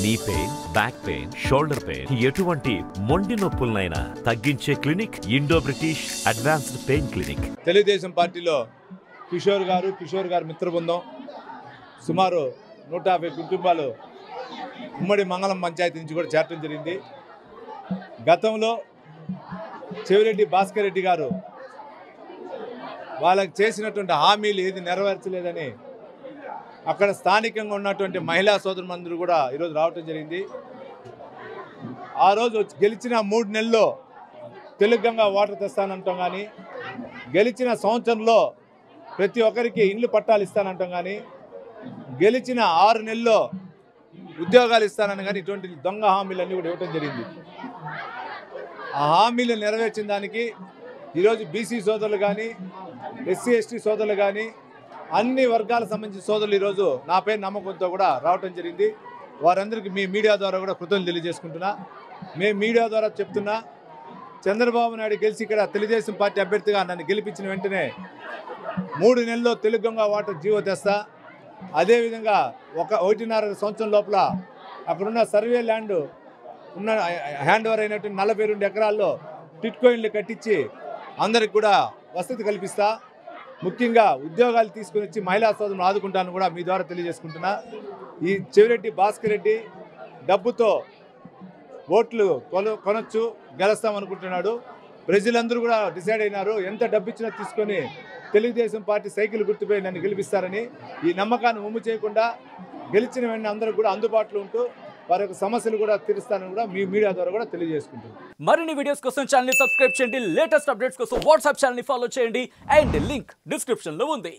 Knee pain, back pain, shoulder pain, ఎటువంటి మొండి నొప్పులనైనా తగ్గించే clinic Indo British advanced pain clinic. Telugu Desam పార్టీలో కిషోర్ గారు మిత్ర బృందం సుమారు 150 కుటుంబాలు ఉమ్మడి మంగళం పంచాయతీ నుంచి కూడా చేరటం జరిగింది. గతంలో చెవిరెడ్డి భాస్కర్ రెడ్డి గారు వాళ్ళకి చేసినటువంటి హామీలు ఏది నెరవేర్చలేదని అక్కడ స్థానికంగా ఉన్నటువంటి మహిళా సోదరులందరూ కూడా ఈరోజు రావటం జరిగింది. ఆ రోజు గెలిచిన 3 నెలల్లో తెలుగంగా వాటర్ తెస్తానంటాం కానీ, గెలిచిన సంవత్సరంలో ప్రతి ఒక్కరికి ఇండ్లు పట్టాలు ఇస్తానంటాం కానీ, గెలిచిన 6 నెలల్లో ఉద్యోగాలు ఇస్తానని కానీ ఇటువంటి దొంగ హామీలన్నీ కూడా ఇవ్వటం జరిగింది. ఆ హామీలు నెరవేర్చిన దానికి ఈరోజు బీసీ సోదరులు కానీ, ఎస్సీ ఎస్టీ సోదరులు కానీ, అన్ని వర్గాలకు సంబంధించిన సోదరులు ఈరోజు నాపై నమ్మకంతో కూడా రావటం జరిగింది. వారందరికీ మీ మీడియా ద్వారా కూడా కృతజ్ఞతలు తెలియజేసుకుంటున్నా. మేము మీడియా ద్వారా చెప్తున్నా, చంద్రబాబు నాయుడు గెలిచి ఇక్కడ తెలుగుదేశం పార్టీ అభ్యర్థిగా నన్ను గెలిపించిన వెంటనే 3 నెలల్లో తెలుగంగా వాటర్ జీవో తెస్తా. అదేవిధంగా 1.5 సంవత్సరం లోపల అక్కడున్న సర్వే ల్యాండ్ ఉన్న హ్యాండ్ ఓవర్ అయినటువంటి 42 ఎకరాల్లో టిట్కోయిన్లు కట్టించి అందరికి కూడా వసతి కల్పిస్తా. ముఖ్యంగా ఉద్యోగాలు తీసుకుని వచ్చి మహిళా సోదరులను ఆదుకుంటాను కూడా మీ ద్వారా తెలియజేసుకుంటున్నా. ఈ చెవిరెడ్డి భాస్కర్ రెడ్డి డబ్బుతో ఓట్లు కొనొచ్చు, గెలుస్తామనుకుంటున్నాడు. ప్రజలందరూ కూడా డిసైడ్ అయినారు, ఎంత డబ్బు ఇచ్చినా తీసుకొని తెలుగుదేశం పార్టీ సైకిల్ గుర్తుపై నన్ను గెలిపిస్తారని. ఈ నమ్మకాన్ని ఉమ్ము చేయకుండా గెలిచిన వెంటనే అందరూ కూడా అందుబాటులో ఉంటూ వారి యొక్క సమస్యలు కూడా తీరుస్తానని కూడా మీ మీడియా ద్వారా కూడా తెలియజేసుకుంటున్నాను. మరిన్ని వీడియోస్ కోసం ఛానల్ ని సబ్స్క్రైబ్ చేయండి, లేటెస్ట్ అప్డేట్స్ కోసం వాట్సాప్ ఛానల్ ని ఫాలో చేయండి అండ్ లింక్ డిస్క్రిప్షన్ లో ఉంది.